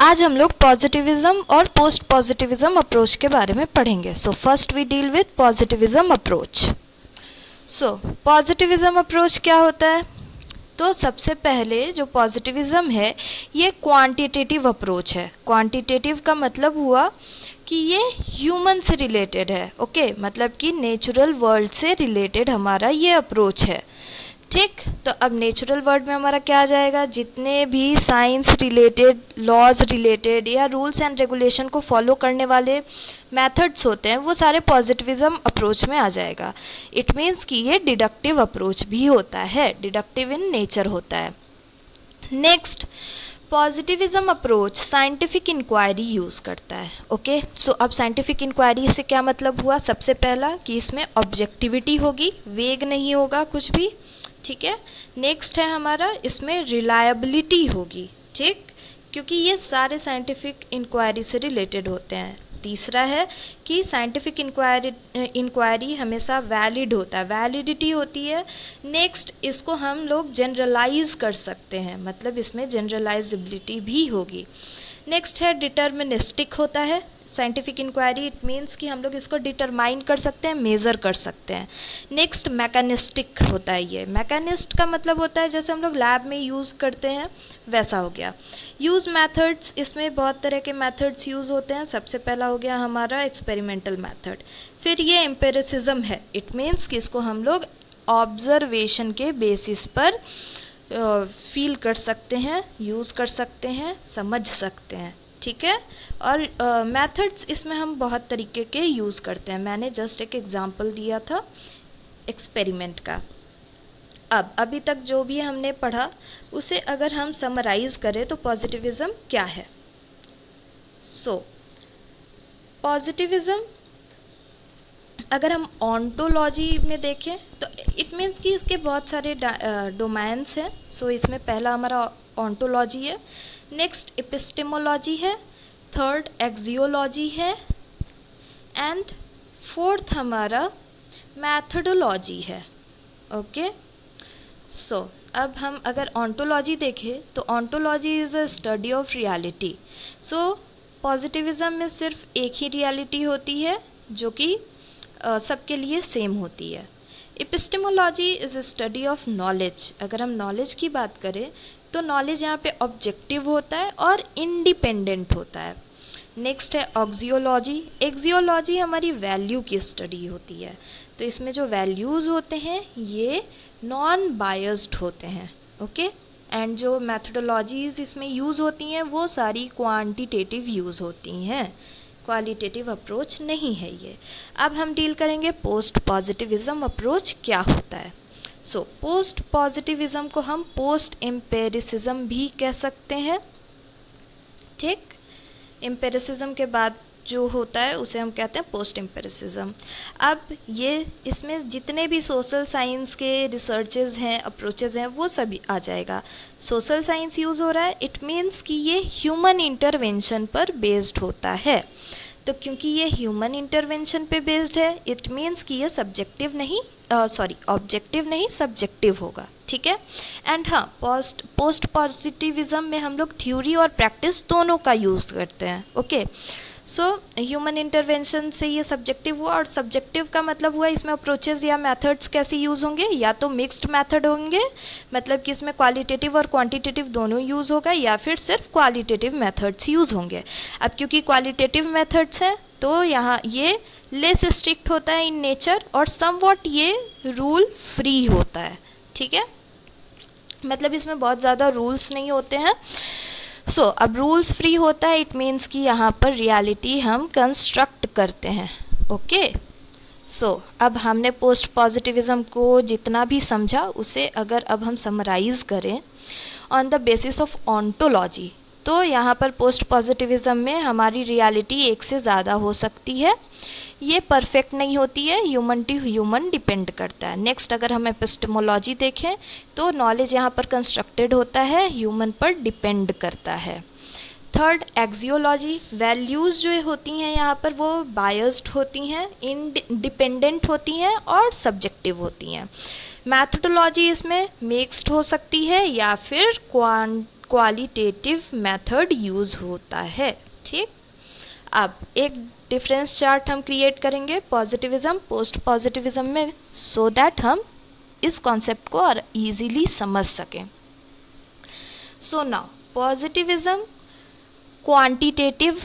आज हम लोग पॉजिटिविज्म और पोस्ट पॉजिटिविज्म अप्रोच के बारे में पढ़ेंगे. So first we deal with positivism approach. So positivism approach क्या होता है? तो सबसे पहले जो पॉजिटिविज्म है ये क्वांटिटेटिव अप्रोच है. क्वांटिटेटिव का मतलब हुआ कि ये ह्यूमन से रिलेटेड है. ओके मतलब कि नेचुरल वर्ल्ड से रिलेटेड हमारा ये अप्रोच है. ठीक, तो अब नेचुरल वर्ल्ड में हमारा क्या आ जाएगा? जितने भी साइंस रिलेटेड, लॉज रिलेटेड या रूल्स एंड रेगुलेशन को फॉलो करने वाले मेथड्स होते हैं वो सारे पॉजिटिविज्म अप्रोच में आ जाएगा. इट मीन्स कि ये डिडक्टिव अप्रोच भी होता है, डिडक्टिव इन नेचर होता है. Next, positivism approach scientific inquiry use करता है. ओके सो अब साइंटिफिक इंक्वायरी से क्या मतलब हुआ? सबसे पहला कि इसमें ऑब्जेक्टिविटी होगी, वेग नहीं होगा कुछ भी. ठीक है, नेक्स्ट है हमारा इसमें रिलायबिलिटी होगी. ठीक, क्योंकि ये सारे इंक्वायरी से रिलेटेड होते हैं. तीसरा है कि साइंटिफिक इंक्वायरी हमेशा वैलिड होता है, वैलिडिटी होती है. नेक्स्ट, इसको हम लोग जनरलाइज कर सकते हैं, मतलब इसमें जनरलाइजेबिलिटी भी होगी. नेक्स्ट है डिटर्मिनिस्टिक होता है साइंटिफिक इंक्वायरी. इट मीन्स कि हम लोग इसको डिटरमाइन कर सकते हैं, मेज़र कर सकते हैं. नेक्स्ट मैकेनिस्टिक होता है. ये मैकेनिस्ट का मतलब होता है जैसे हम लोग लैब में यूज़ करते हैं वैसा हो गया. यूज़ मेथड्स, इसमें बहुत तरह के मेथड्स यूज़ होते हैं. सबसे पहला हो गया हमारा एक्सपेरिमेंटल मेथड. फिर ये एम्पिरिसिज्म है. इट मीन्स कि इसको हम लोग ऑब्जर्वेशन के बेसिस पर फील कर सकते हैं, यूज़ कर सकते हैं, समझ सकते हैं. ठीक है, और मेथड्स इसमें हम बहुत तरीके के यूज़ करते हैं. मैंने जस्ट एक एग्जांपल दिया था एक्सपेरिमेंट का. अब अभी तक जो भी हमने पढ़ा उसे अगर हम समराइज़ करें तो पॉजिटिविज्म क्या है? सो पॉजिटिविज्म अगर हम ऑन्टोलॉजी में देखें तो इट मीन्स कि इसके बहुत सारे डोमेन्स हैं. सो इसमें पहला हमारा ऑन्टोलॉजी है. नेक्स्ट एपिस्टेमोलॉजी है. थर्ड एक्जियोलॉजी है. एंड फोर्थ हमारा मैथडोलॉजी है. ओके सो अब हम अगर ऑन्टोलॉजी देखें तो ontology is a study of reality. So positivism में सिर्फ एक ही रियलिटी होती है जो कि सबके लिए सेम होती है. Epistemology is a study of knowledge. अगर हम नॉलेज की बात करें तो नॉलेज यहाँ पे ऑब्जेक्टिव होता है और इंडिपेंडेंट होता है. नेक्स्ट है ऑक्जियोलॉजी. एक्जियोलॉजी हमारी वैल्यू की स्टडी होती है. तो इसमें जो वैल्यूज़ होते हैं ये नॉन बायस्ड होते हैं. ओके एंड जो मैथडोलॉजीज़ इसमें यूज़ होती हैं वो सारी क्वांटिटेटिव यूज़ होती हैं, क्वालिटेटिव अप्रोच नहीं है ये. अब हम डील करेंगे पोस्ट पॉजिटिविज्म अप्रोच क्या होता है. सो पोस्ट पॉजिटिविज्म को हम पोस्ट एम्पेरिसिज्म भी कह सकते हैं. ठीक, एम्पेरिसिज्म के बाद जो होता है उसे हम कहते हैं पोस्ट एम्पेरिसिज्म. अब ये इसमें जितने भी सोशल साइंस के रिसर्चेज हैं, अप्रोचेज हैं, वो सभी आ जाएगा. सोशल साइंस यूज़ हो रहा है, इट मीन्स कि ये ह्यूमन इंटरवेंशन पर बेस्ड होता है. तो क्योंकि ये ह्यूमन इंटरवेंशन पे बेस्ड है इट मीन्स कि ये सब्जेक्टिव नहीं, ऑब्जेक्टिव नहीं, सब्जेक्टिव होगा. ठीक है, एंड हाँ पोस्ट पॉजिटिविज्म में हम लोग थ्योरी और प्रैक्टिस दोनों का यूज़ करते हैं. ओके सो ह्यूमन इंटरवेंशन से ये सब्जेक्टिव हुआ, और सब्जेक्टिव का मतलब हुआ इसमें अप्रोचेस या मेथड्स कैसे यूज़ होंगे? या तो मिक्स्ड मेथड होंगे, मतलब कि इसमें क्वालिटेटिव और क्वांटिटेटिव दोनों यूज़ होगा, या फिर सिर्फ क्वालिटेटिव मेथड्स यूज़ होंगे. अब क्योंकि क्वालिटेटिव मेथड्स हैं तो यहाँ ये लेस स्ट्रिक्ट होता है इन नेचर और समवॉट ये रूल फ्री होता है. ठीक है, मतलब इसमें बहुत ज़्यादा रूल्स नहीं होते हैं. सो अब रूल्स फ्री होता है इट मीन्स कि यहाँ पर रियलिटी हम कंस्ट्रक्ट करते हैं. ओके सो अब हमने पोस्ट पॉजिटिविज्म को जितना भी समझा उसे अगर अब हम समराइज़ करें on the basis of ontology तो यहाँ पर पोस्ट पॉजिटिविज्म में हमारी रियलिटी एक से ज़्यादा हो सकती है. ये परफेक्ट नहीं होती है, ह्यूमन टू ह्यूमन डिपेंड करता है. नेक्स्ट अगर हम एपिस्टेमोलॉजी देखें तो नॉलेज यहाँ पर कंस्ट्रक्टेड होता है, ह्यूमन पर डिपेंड करता है. थर्ड एक्जियोलॉजी, वैल्यूज़ जो होती हैं यहाँ पर वो बायस्ड होती हैं, इंडिपेंडेंट होती हैं और सब्जेक्टिव होती हैं. मैथडोलॉजी इसमें मिक्स्ड हो सकती है या फिर क्वालिटेटिव मेथड यूज़ होता है। ठीक, अब एक डिफरेंस चार्ट हम क्रिएट करेंगे पॉजिटिविज्म पोस्ट पॉजिटिविज्म में, सो दैट हम इस कॉन्सेप्ट को और इजीली समझ सकें। So now positivism quantitative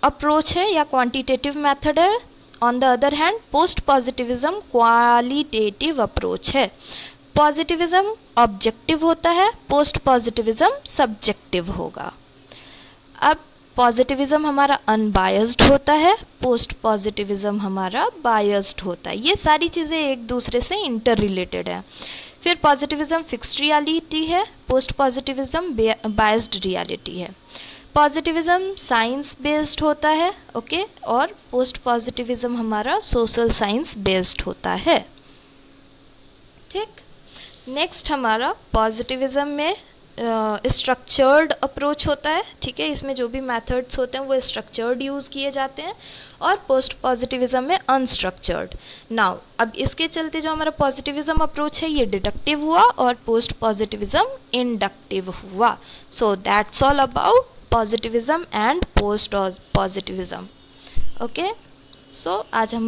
approach है या क्वांटिटेटिव मेथड है, on the other hand post positivism qualitative approach है। पॉजिटिविज्म ऑब्जेक्टिव होता है, पोस्ट पॉजिटिविज्म सब्जेक्टिव होगा। अब पॉजिटिविज्म हमारा अनबायस्ड होता है, पोस्ट पॉजिटिविज्म हमारा बायस्ड होता है। ये सारी चीज़ें एक दूसरे से इंटर रिलेटेड है। फिर पॉजिटिविज्म फिक्स्ड रियलिटी है, पोस्ट पॉजिटिविज्म बायस्ड रियलिटी है। पॉजिटिविज्म साइंस बेस्ड होता है, ओके, और पोस्ट पॉजिटिविज्म हमारा सोशल साइंस बेस्ड होता है। ठीक, नेक्स्ट हमारा पॉजिटिविज्म में स्ट्रक्चर्ड अप्रोच होता है। ठीक है, इसमें जो भी मेथड्स होते हैं वो स्ट्रक्चर्ड यूज़ किए जाते हैं, और पोस्ट पॉजिटिविज्म में अनस्ट्रक्चर्ड। नाउ अब इसके चलते जो हमारा पॉजिटिविज्म अप्रोच है ये डिडक्टिव हुआ और पोस्ट पॉजिटिविज्म इंडक्टिव हुआ। So that's all about positivism and post positivism. Okay, so आज हम